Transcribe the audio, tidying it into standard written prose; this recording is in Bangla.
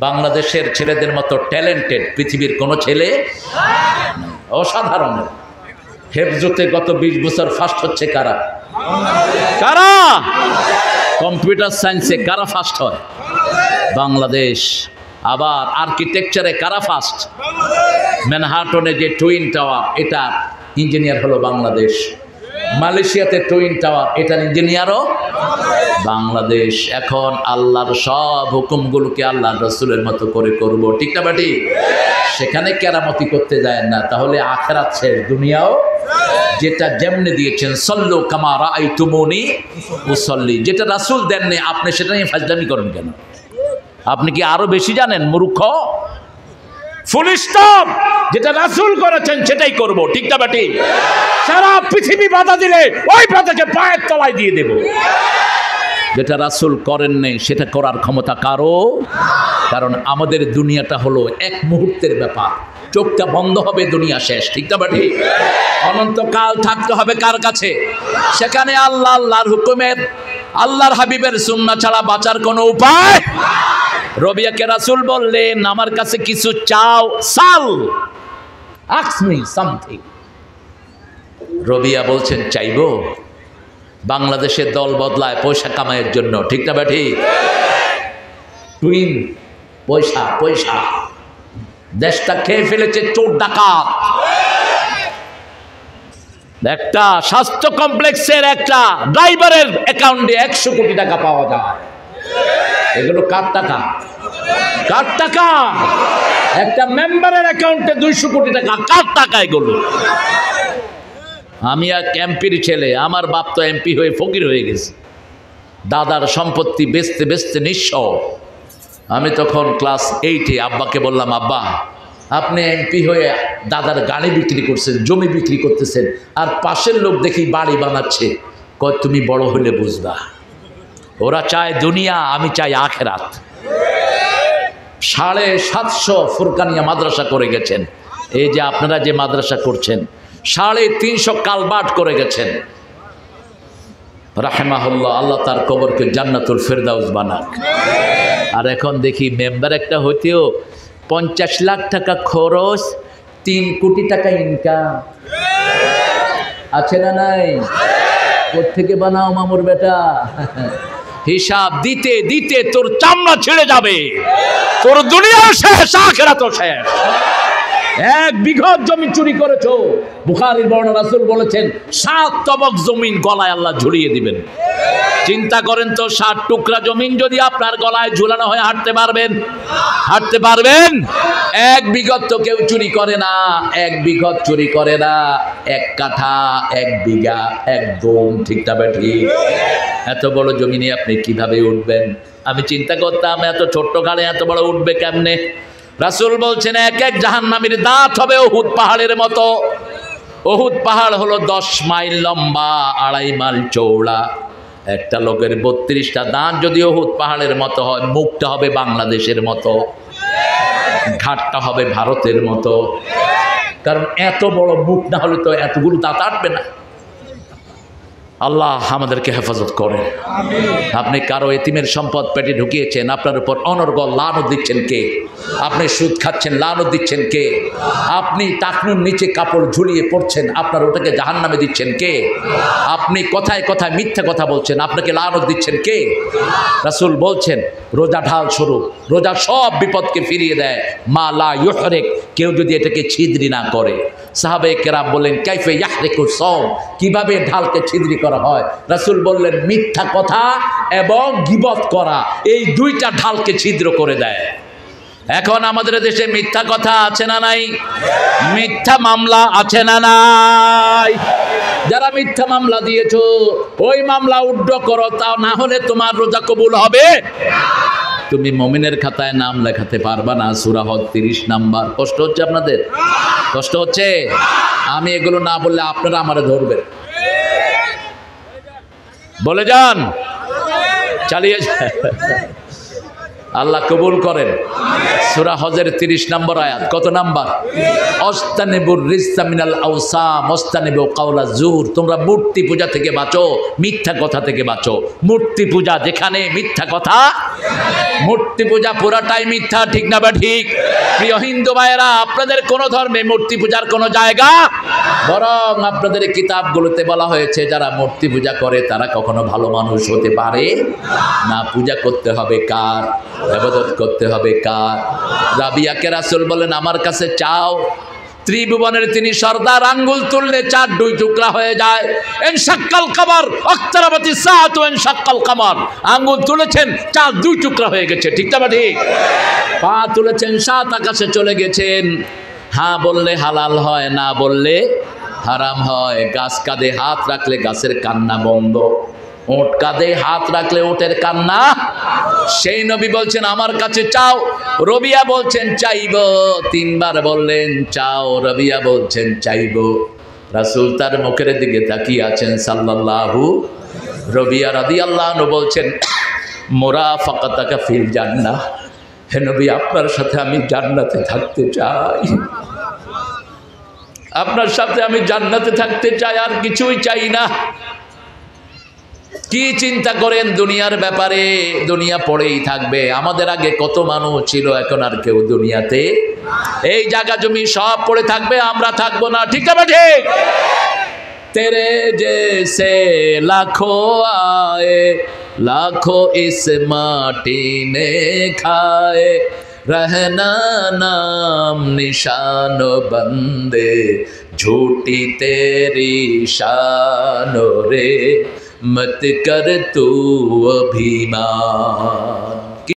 বাংলাদেশের ছেলেদের মতো ট্যালেন্টেড পৃথিবীর কোনো ছেলে অসাধারণ। হেফজতে গত 20 বছর ফার্স্ট হচ্ছে কারা? কারা? কম্পিউটার সায়েন্সে কারা ফার্স্ট হয়? বাংলাদেশ। আবার আর্কিটেকচারে কারা ফার্স্ট? ম্যানহাটনে যে টুইন টাওয়ার, এটা ইঞ্জিনিয়ার হলো বাংলাদেশ। মালয়েশিয়াতে টুইন টাওয়ার, এটার ইঞ্জিনিয়ারও বাংলাদেশ। এখন আল্লাহর সব হুকুমগুলোকে আল্লাহ রসুলের মতো করে করব, ঠিক না বাটি? সেখানে কেরামতি করতে যায় না, তাহলে আখিরাত শেষ, দুনিয়াও। যেটা যেমনি দিয়েছেন সল্লু কামা রাআইতুমুনি উসাল্লি, যেটা রাসূল দেননি আপনি সেটা নিয়ে ফাজলামি করেন কেন? আপনি কি আরো বেশি জানেন মূর্খ? Full stop. যেটা রাসূল করেছেন সেটাই করব, ঠিক না বাটি? সারা পৃথিবী বাধা দিলে ওই বাধাকে পায়ের তলায় দিয়ে দেব। যেটা রাসূল করেন নাই সেটা করার ক্ষমতা কারো, কারণ আমাদের দুনিয়াটা হলো এক মুহূর্তের ব্যাপার। চোখটা বন্ধ হবে, দুনিয়া শেষ, ঠিক না বাটি? অনন্তকাল থাকতে হবে কার কাছে? সেখানে আল্লাহর হুকুমের, আল্লাহর হাবিবের সুন্নাহ ছাড়া বাঁচার কোনো উপায়। রবিয়াকে রাসূল বললেন, আমার কাছে কিছু চাও, সাল, আস্ক মি সামথিং। রবিয়া বলছেন, চাইবো? বাংলাদেশের দল বদলায় পয়সা কামাইয়ের জন্য, ঠিক না বাটি? টুইন, পয়সা পয়সা, দেশটা খেয়ে ফেলেছে চোর ডাকাত। একটা স্বাস্থ্য কমপ্লেক্সের একটা ড্রাইভারের অ্যাকাউন্টে 100 কোটি টাকা পাওয়া যায়। এগুলো কার টাকা? কার টাকা? একটা মেম্বারের অ্যাকাউন্টে 200 কোটি টাকা, কার টাকা এগুলো? আমি এক এমপির ছেলে, আমার বাপ তো এমপি হয়ে ফকির হয়ে গেছে, দাদার সম্পত্তি বেচতে বেচতে নিঃস্ব। আমি তখন ক্লাস 8-এ আব্বাকে বললাম, আব্বা আপনি এমপি হয়ে দাদার গাড়ি বিক্রি করছেন, জমি বিক্রি করতেছেন, আর পাশের লোক দেখি বাড়ি বানাচ্ছে। কয় তুমি বড় হলে বুঝবা। ওরা চায় দুনিয়া, আমি চাই আখেরাত। 750 ফুরকানিয়া মাদ্রাসা করে গেছেন। এই যে আপনারা যে মাদ্রাসা করছেন, 350 কালবাট করে গেছেন। রাহেমাহুল্লাহ, আল্লাহ তার কবরকে জান্নাতুল ফেরদাউস বানাক। আর এখন দেখি মেম্বার একটা হইতেও 50 লাখ টাকা খরচ, 3 কোটি টাকা ইনকাম। আছে না নাই? কোত্থেকে বানাও মামুর বেটা? হিসাব দিতে দিতে তোর চামড়া ছেড়ে যাবে, তোর দুনিয়া শেষ, আখিরাতও শেষ। 1 বিঘা জমি চুরি করেছো, বুখারীর বর্ণনা, রাসূল বলেছেন 7 তবক জমিন গলায় আল্লাহ ঝুলিয়ে দিবেন। চিন্তা করেন তো, 7 টুকরা জমিন যদি আপনার গলায় ঝুলানো হয়, হাঁটতে পারবেন? হাঁটতে পারবেন? 1 বিঘত তো কেউ চুরি করে না, 1 বিঘত চুরি করে না, 1 কাঠা, 1 বিঘা, 1 দম, ঠিক না ঠিক? এত বড় জমিনে আপনি কিভাবে উঠবেন? আমি চিন্তা করতাম এত ছোট্ট গাড়ি এত বড় উঠবে কেমনে। রাসূল বলছেন, এক এক জাহান্নামীর দাঁত হবে উহুদ পাহাড়ের মতো। উহুদ পাহাড় হলো 10 মাইল লম্বা, 2.5 মাইল চওড়া। একটা লোকের 32টা দাঁত যদি উহুদ পাহাড়ের মতো হয়, মুখটা হবে বাংলাদেশের মতো, ঘাটটা হবে ভারতের মতো। কারণ এত বড় মুখ না হলে তো এতগুলো দাঁত আটবে না। আল্লাহ আমাদেরকে হেফাজত করেন। আপনি কারো এতিমের সম্পদ পেটে ঢুকিয়েছেন, আপনার উপর অনর্গল লানত দিচ্ছেন কে? আপনি সুদ খাচ্ছেন, লানত দিচ্ছেন কে? আপনি টাকনুর নিচে কাপড় ঝুলিয়ে পড়ছেন, আপনার ওটাকে জাহান্নামে দিচ্ছেন কে? আপনি কথায় কথায় মিথ্যা কথা বলছেন, আপনাকে লানত দিচ্ছেন কে? রাসূল বলছেন, রোজা ঢাল স্বরূপ, রোজা সব বিপদকে ফিরিয়ে দেয়। মা লা ইউহরিক, কেউ যদি এটাকে ছিদ্রি না করে। সাহাবায়ে কেরাম বললেন, কাইফে ইয়াহরিকু সাওম, কিভাবে ঢালকে ছিদ্রি করা হয়? রাসূল বললেন, মিথ্যা কথা এবং গীবত করা, এই 2টা ঢালকে ছিদ্র করে দেয়। এখন আমাদের দেশে মিথ্যা কথা আছে না নাই? মিথ্যা মামলা আছে না নাই? যারা মিথ্যা মামলা দিয়েছো, ওই মামলা উড্ড করো, তাও না হলে তোমার রোজা কবুল হবে। তুমি মুমিনের খাতায় নাম লেখাতে পারবা না। সূরা হজ 30 নাম্বার। কষ্ট হচ্ছে আপনাদের? কষ্ট হচ্ছে? আমি এগুলো না বললে আপনারা আমারে ধরবেন। বলে যান, চালিয়ে যান। আল্লাহ কবুল করেন। সূরা হজের 30 নম্বর আয়াত। কত নাম্বার? অস্তানিবুর রিজসা মিনাল আওসাম ওয়াস্তানিবু কাওলা জুর। তোমরা মূর্তি পূজা থেকে বাঁচো, মিথ্যা কথা থেকে বাঁচো। মূর্তি পূজা যেখানে, মিথ্যা কথা। মূর্তি পূজা পুরাটাই মিথ্যা, ঠিক না বা ঠিক? প্রিয় হিন্দু ভাইয়েরা, আপনাদের কোন ধর্মে মূর্তি পূজার কোনো জায়গা, বরং আপনাদের কিতাবগুলোতে বলা হয়েছে যারা মূর্তি পূজা করে তারা কখনো ভালো মানুষ হতে পারে না। পূজা করতে হবে কার? ইবাদত করতে হবে কার? রাবিয়াকে রাসূল বলেন আমার কাছে চাও, ত্রিভুবনের তিনি সর্দার, আঙ্গুল তুললে চার দুই টুকরা হয়ে যায়। ইনশাক্কাল কমর আকতারাবাতি সাআতু ইনশাক্কাল কমর। আঙ্গুল তুলেছেন, চার দুই টুকরা হয়ে গেছে, ঠিক না ঠিক? পা তুলেছেন, সাত আকাশে চলে গেছেন। হ্যাঁ বললে হালাল হয়, না বললে হারাম হয়। গাছ কাঁধে হাত রাখলে গাছের কান্না বন্ধ, ওট কাঁধে হাত রাখলে ওটের কান্না। সেই নবী বলছেন আমার কাছে চাও। রবিয়া বলছেন চাইব, তিনবার বললেন চাও। রবিয়া বলছেন চাইব। রাসূল তার মুখের দিকে তাকিয়ে আছেন সাল্লাল্লাহু। রবিয়া রাদিয়াল্লাহু আনহু বলছেন মুরাফাকাতাকা ফিল জান্নাহ। হে নবী, আপনার সাথে আমি জান্নাতে থাকতে চাই, আপনার সাথে আমি জান্নাতে থাকতে চাই, আর কিছুই চাই না। কি চিন্তা করেন দুনিয়ার ব্যাপারে? দুনিয়া পড়েই থাকবে। আমাদের আগে কত মানুষ ছিল, এখন আর কেউ দুনিয়াতে। এই জায়গা জমি সব পড়ে থাকবে, আমরা থাকবো না, ঠিক না ঠিক? তেরে জেসে লাখো আয়ে লাখো ইস মাটি নে খায়ে, रहना नाम निशान बंदे झूठी तेरी शान रे, मत कर तू अभिमान।